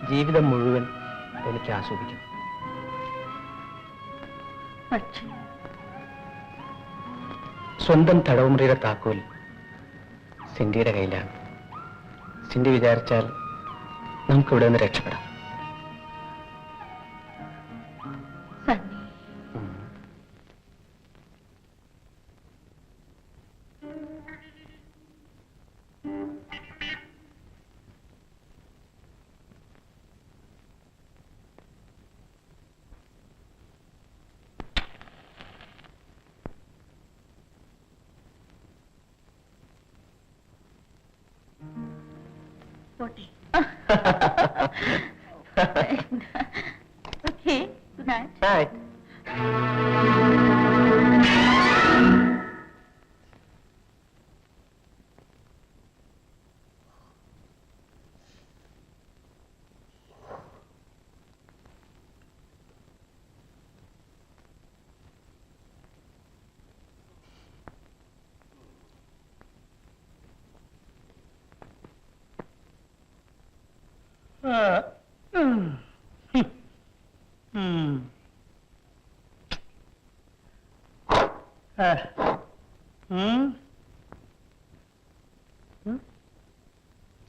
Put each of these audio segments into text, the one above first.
ജീവിതം മുഴുവൻ എനിക്ക് ആസ്വദിക്കണം. പക്ഷേ സ്വന്തം തടവുമുറിയുടെ താക്കോൽ സിന്ധിയുടെ കയ്യിലാണ്. സിന്ധി വിചാരിച്ചാൽ നമുക്കിവിടെ നിന്ന് രക്ഷപ്പെടാം. സണ്ണി, പോട്ടെ. Okay, good night. Night.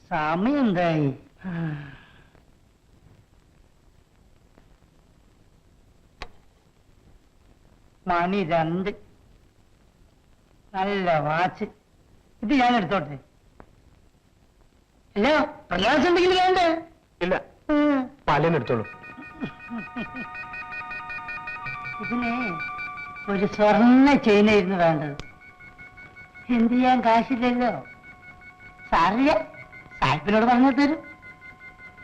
സമയം എന്തായി? മണി 2. നല്ല വാച്ച്. ഇത് ഞാൻ എടുത്തോട്ടെ? അല്ല, പ്രയാസം ഉണ്ടെങ്കിൽ വേണ്ടേ? ഇല്ല, പാലനെടുത്തോളൂ. ഇതിന് ഒരു സ്വർണ്ണ ചെയിനായിരുന്നു വേണ്ടത്. എന്ത് ചെയ്യാൻ കാശില്ലല്ലോ. സാറില്ല, സാഹിബിനോട് പറഞ്ഞു തരും.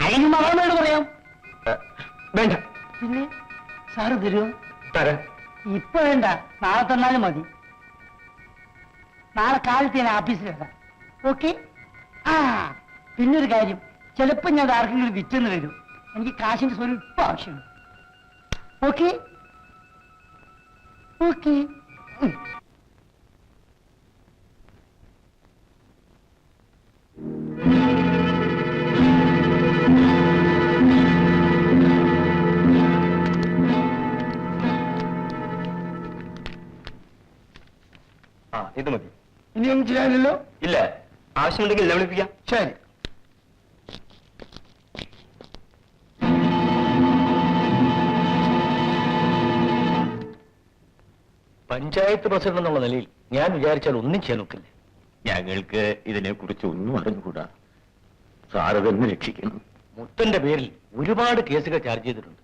അല്ലെങ്കിൽ മകളോട് പറയാം. വേണ്ട. പിന്നെ സാറ് തരുമോ? തരാം. ഇപ്പൊ വേണ്ട, നാളെ തന്നാലും മതി. നാളെ കാലത്ത് ഞാൻ ഓഫീസിൽ വരാം. ഓക്കെ? ആ, പിന്നൊരു കാര്യം, ചിലപ്പോ ഞാൻ ആർക്കെങ്കിലും വിറ്റെന്ന് വരും. എനിക്ക് കാശിന്റെ സ്വല്പം ആവശ്യമുണ്ട്. ഓക്കെ? ഓക്കെ. ഇത് മതി. ഇനിയൊന്നും ചെയ്യാനില്ലല്ലോ? ഇല്ല, ആവശ്യമുണ്ടെങ്കിൽ എന്നെ വിളിപ്പിക്കാം. ശരി. പഞ്ചായത്ത് പ്രസിഡന്റ് എന്നുള്ള നിലയിൽ ഞാൻ വിചാരിച്ചാൽ ഒന്നും ചെയ്യാൻ നോക്കില്ല. ഞങ്ങൾക്ക് ഇതിനെക്കുറിച്ച് ഒന്നും അറിഞ്ഞുകൂടാ. സാറ് തന്നെ രക്ഷിക്കണം. മുത്തന്റെ പേരിൽ ഒരുപാട് കേസുകൾ ചാർജ് ചെയ്തിട്ടുണ്ട്.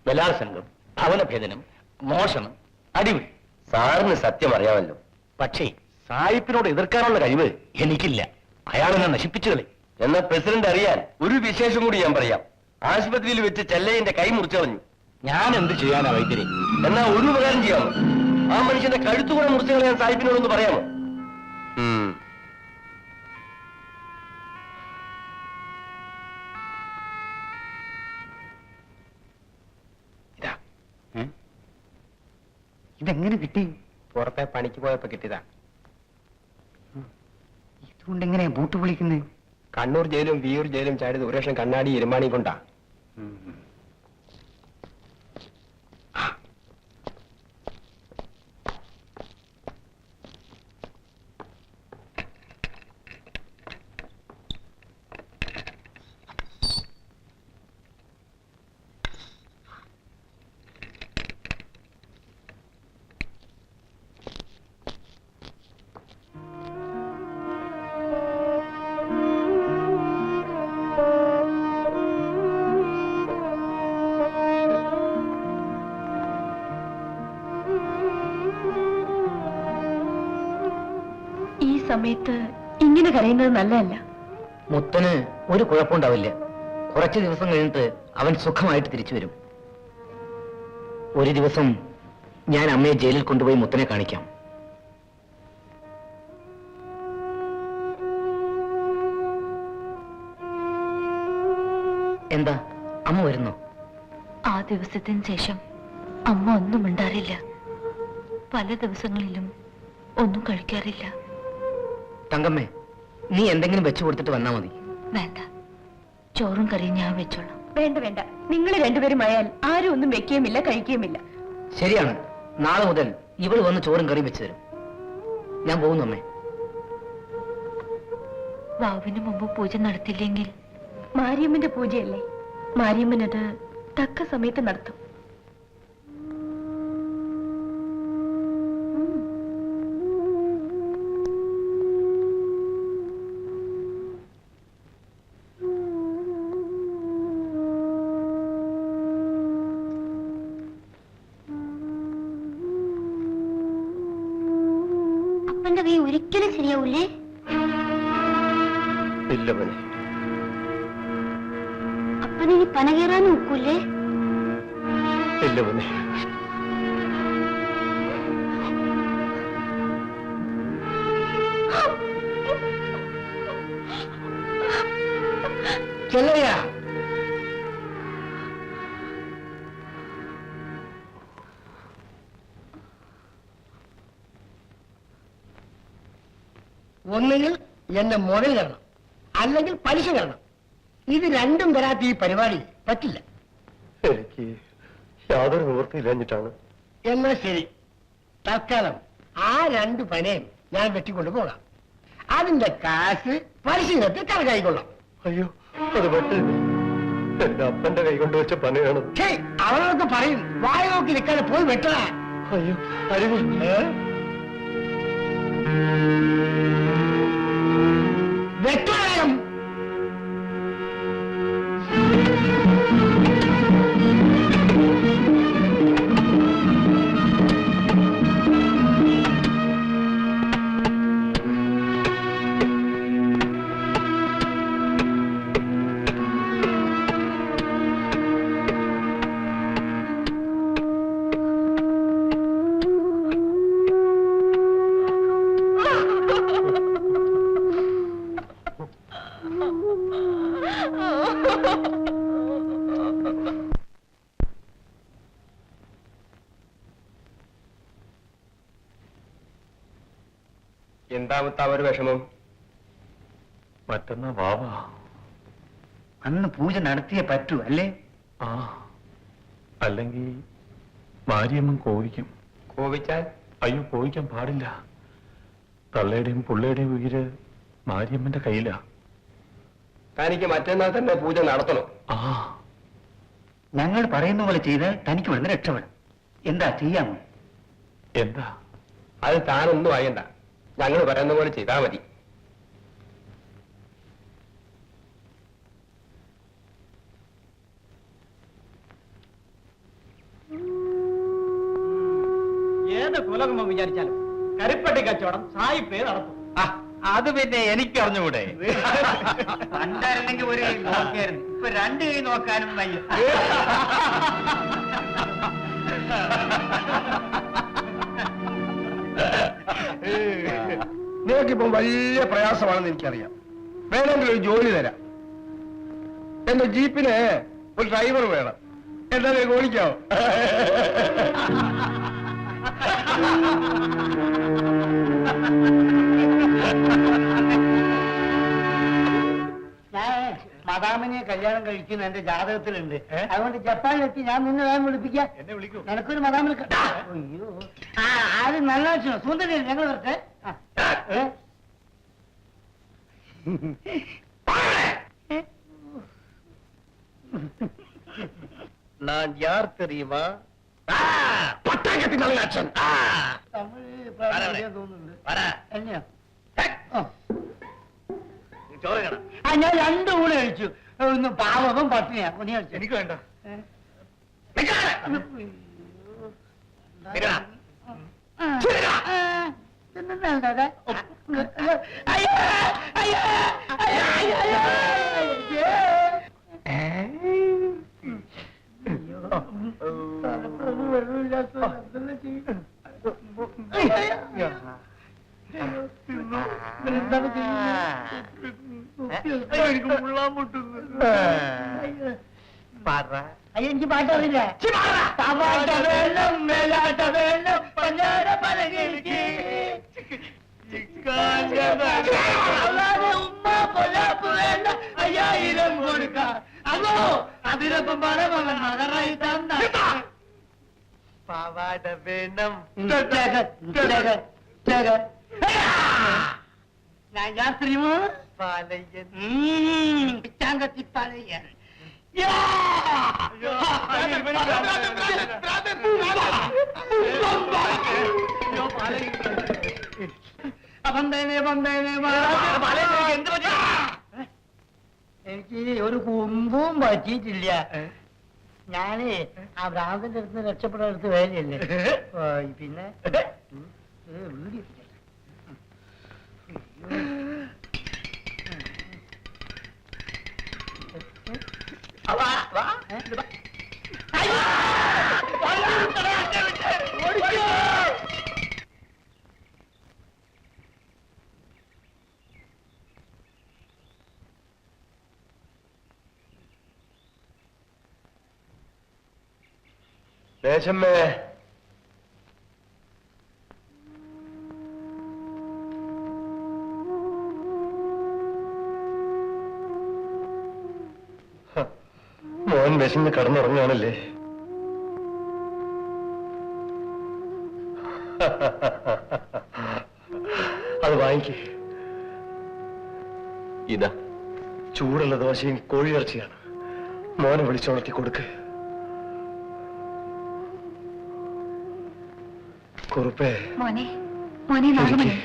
ബലാത്സംഗം, ഭവനഭേദനം, മോഷണം, അടിപിടി. സാറിന് സത്യം അറിയാമല്ലോ. പക്ഷേ സായിപ്പിനോട് എതിർക്കാനുള്ള കഴിവ് എനിക്കില്ല. അയാളെന്നെ നശിപ്പിച്ചു കളി. എന്നാ പ്രസിഡന്റ് അറിയാൻ ഒരു വിശേഷം കൂടി ഞാൻ പറയാം. ആശുപത്രിയിൽ വെച്ച് ചെല്ലയിന്റെ കൈ മുറിച്ചു കളഞ്ഞു. ഞാൻ എന്ത് ചെയ്യാനാ വൈദ്യരെ? എന്നാ ഒരു ഉപകാരം ചെയ്യാമോ? ആ മനുഷ്യന്റെ കഴുത്തുകൂടെ മുറിച്ചു കളയാൻ സാഹിബിനോടൊന്ന് പറയാമോ? ഇതെങ്ങനെ കിട്ടി? പുറത്തെ പണിക്ക് പോയപ്പോ കിട്ടിയതാ. ഇതുകൊണ്ട് എങ്ങനെയാ ബൂട്ട് വിളിക്കുന്നത്? കണ്ണൂർ ജയിലും വിയൂർ ജയിലും ചാടിയത് ഒരു ലക്ഷം കണ്ണാടി ഇരുമാണി കൊണ്ടാ. സമയത്ത് ഇങ്ങനെ കരയുന്നത് നല്ലതല്ല. മുത്തന് ഒരു കുഴപ്പമുണ്ടാവില്ല. കുറച്ച് ദിവസം കഴിഞ്ഞിട്ട് അവൻ സുഖമായിട്ട് തിരിച്ചു വരും. ഒരു ദിവസം ഞാൻ അമ്മയെ ജയിലിൽ കൊണ്ടുപോയി മുത്തനെ കാണിക്കാം. എന്താ, അമ്മ വരുന്നോ? ആ ദിവസത്തിന് ശേഷം അമ്മ ഒന്നും മിണ്ടാറില്ല. പല ദിവസങ്ങളിലും ഒന്നും കഴിക്കാറില്ല. തങ്കമ്മേ, നീ എന്തെങ്കിലും വെച്ചു കൊടുത്തിട്ട് വന്നാ മതി. വേണ്ട, ചോറും കറിയും ഞാൻ വെച്ചോളാം. വേണ്ട വേണ്ട, നിങ്ങൾ രണ്ടുപേരും ആയാൽ ആരും ഒന്നും വെക്കുകയുമില്ല കഴിക്കുകയുമില്ല. ശരിയാണ്, നാളെ മുതൽ ഇവള് വന്ന് ചോറും കറിയും വെച്ചു തരും. ഞാൻ പോകുന്നു അമ്മേ. വാവിന് മുമ്പ് പൂജ നടത്തില്ലെങ്കിൽ? മാരിയമ്മന്റെ പൂജയല്ലേ, മാരിയമ്മൻ അത് തക്ക സമയത്ത് നടത്തും. അപ്പന്റെ കൈ ഒരിക്കലും ശരിയാവൂലേ? ഇല്ല മോനെ. അപ്പനിനി പന കയറാൻ നോക്കൂലേ? ഇല്ല മോനെ. ചെല്ലയ്യ, ഒന്നുകിൽ എന്നെ മുതൽ തരണം, അല്ലെങ്കിൽ പലിശ തരണം. ഇത് രണ്ടും തരാത്ത ഈ പരിപാടി പറ്റില്ല. എനിക്ക് യാതൊരു നിവൃത്തിയില്ലാഞ്ഞിട്ടാണ്. എന്നാ ശരി, തൽക്കാലം ആ രണ്ട് പനയും ഞാൻ വെട്ടിക്കൊണ്ടു പോകാം. അതിന്റെ കാശ് പലിശ ഇനത്തിൽ കണക്കായിക്കൊള്ളാം. അയ്യോ, അത് പറ്റില്ല. എന്റെ അപ്പന്റെ കൈ കൊണ്ട് വെച്ച പനയാണ്. അവരൊക്കെ പറയും, വായ നോക്കി നിൽക്കാതെ പോയി വെട്ടണ. അയ്യോ, അരുവി. വെട്ടണം. എന്താമത്തെ ഒരു വിഷമം? മറ്റന്നാ വാവാ. അന്ന് പൂജ നടത്തിയേ പറ്റൂ അല്ലേ? ആ, അല്ലെങ്കിൽ മാരിയമ്മൻ കോപിക്കും. കോപിച്ചാൽ? അയ്യോ, കോപിക്കാൻ പാടില്ല. തള്ളയുടെയും പുള്ളയുടെയും ഉയിര് മാരിയമ്മന്റെ കയ്യിലാ. തനിക്ക് മറ്റന്നാൾ തന്നെ പൂജ നടത്തണം. ആ, ഞങ്ങൾ പറയുന്ന പോലെ ചെയ്താൽ തനിക്ക് ഇവിടുന്ന് രക്ഷപ്പെടും. എന്താ ചെയ്യാമോ? എന്താ? അത് താനൊന്നും അറിയണ്ട, ഞങ്ങൾ പറയുന്ന പോലെ ചെയ്താൽ മതി. ഏത് കുലകുമ്പം വിചാരിച്ചാലും കരിപ്പട്ടി കച്ചവടം സായിപ്പേ നടത്തും. അത് പിന്നെ എനിക്ക് അറിഞ്ഞുകൂടെ? പണ്ടായിരുന്നെങ്കിൽ ഒരു കൈ നോക്കിയായിരുന്നു, ഇപ്പൊ രണ്ട് കൈ നോക്കാനും വയ്യ. നിനക്കിപ്പം വലിയ പ്രയാസമാണെന്ന് എനിക്കറിയാം. വേണമെങ്കിൽ ഒരു ജോലി തരാം. എന്റെ ജീപ്പിന് ഒരു ഡ്രൈവർ വേണം. എന്താ നിനക്ക് ഓടിക്കാവോ? ഞാൻ മദാമിനെ കല്യാണം കഴിക്കുന്ന എന്റെ ജാതകത്തിലുണ്ട്. അതുകൊണ്ട് ജപ്പാനിലെത്തി ഞാൻ നിന്നെ വേഗം വിളിപ്പിക്കാം. എന്നെ വിളിക്കൂ. നിനക്കൊരു മദാമിനെ അയ്യോ, ആരും നല്ല ആവശ്യം സുന്ദരി ഞങ്ങൾ വരട്ടെ. நான் யார் தெரியுமா? തമിഴ് തോന്നുന്നുണ്ട്. എന്നെയോ? ഞാൻ രണ്ടു ഊണ് കഴിച്ചു. ഒന്ന് പാവകം പട്ടിണിയാ. നീ കഴിച്ചു? എനിക്ക് വേണ്ട. എനിക്ക് പാട്ടറിയില്ല. വേണം മേലാട്ട വേണം പഞ്ചാര പലകിലേക്ക് ഉമ്മ പൊലാപ്പ് വേണ്ട 5000 കൊടുക്കാം. പാവാട വേണം നഗാശ്രീമോ പാലയ്യൻ പിച്ചാങ്കത്തി പാലയ്യൻ എനിക്ക് ഒരു കുമ്പും പറ്റിയിട്ടില്ല. ഞാനേ ആ ഭ്രാന്തന്റെ അടുത്ത് രക്ഷപ്പെടാൻ അടുത്ത് വേലയല്ലേ. പിന്നെ വീഡിയോ ദേശമ്മേ, മോൻ വിശന്ന് കടന്നുറങ്ങുകയാണല്ലേ? അത് വാങ്ങിക്കേ. ഇതാ ചൂടുള്ള ദോശയും കോഴിയിറച്ചിയാണ്. മോനെ വിളിച്ചുണർത്തി കൊടുക്ക്. കുറുപ്പേ, മോനെ മോനെ നാഗമണി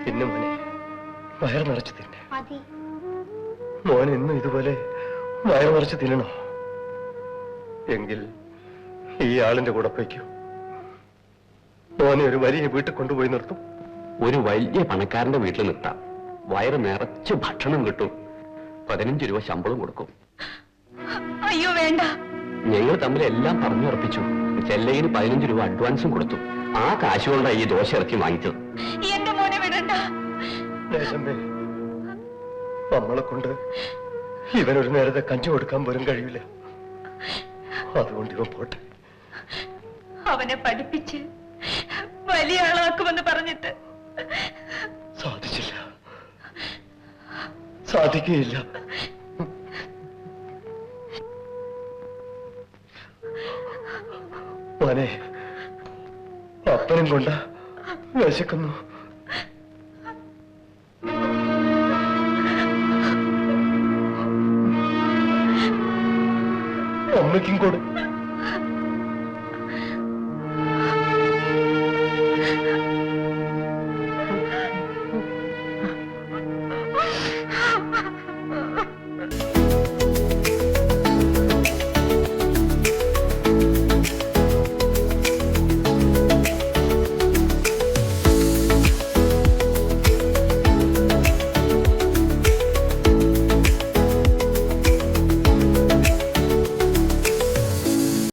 തിന്നു മോനെ, വയറ് നിറച്ച് തിന്നെ. മതി. മോൻ ഇന്നും ഇതുപോലെ വയറ് നിറച്ച് തിന്നണോ? എങ്കിൽ ഈ ആളിന്റെ കൂടെ പോയിക്കോ. മോനെ ഒരു വലിയ വീട്ടിൽ കൊണ്ടുപോയി നിർത്തും. ഒരു വലിയ പണക്കാരന്റെ വീട്ടിൽ നിർത്താം. വയറ് നിറച്ച് ഭക്ഷണം കിട്ടും. 15 രൂപ ശമ്പളം കൊടുക്കും. അയ്യോ വേണ്ട. ഞങ്ങൾ തമ്മിൽ എല്ലാം പറഞ്ഞുറപ്പിച്ചു. ചെല്ലയിന് 15 രൂപ അഡ്വാൻസും കൊടുത്തു. ആ കാശ് കൊണ്ടാണ് ഈ ദോശ ഇറച്ചി വാങ്ങിച്ചത്. എന്റെ മോനെ വിടണ്ട. ദേശമ്പേ, നമ്മളെ കൊണ്ട് ഇവനൊരു നേരത്തെ കഞ്ചി കൊടുക്കാൻ പോലും കഴിയില്ല. അതുകൊണ്ട് ഇവൻ പോട്ടെ. അവനെ പഠിപ്പിച്ച് വലിയ ആളാക്കുമെന്ന് പറഞ്ഞിട്ട് സാധിച്ചില്ല, സാധിക്കുകയില്ല. മോനെ, അപ്പനും കൊണ്ട വിശക്കുന്നു. അമ്മയ്ക്കും കൂടെ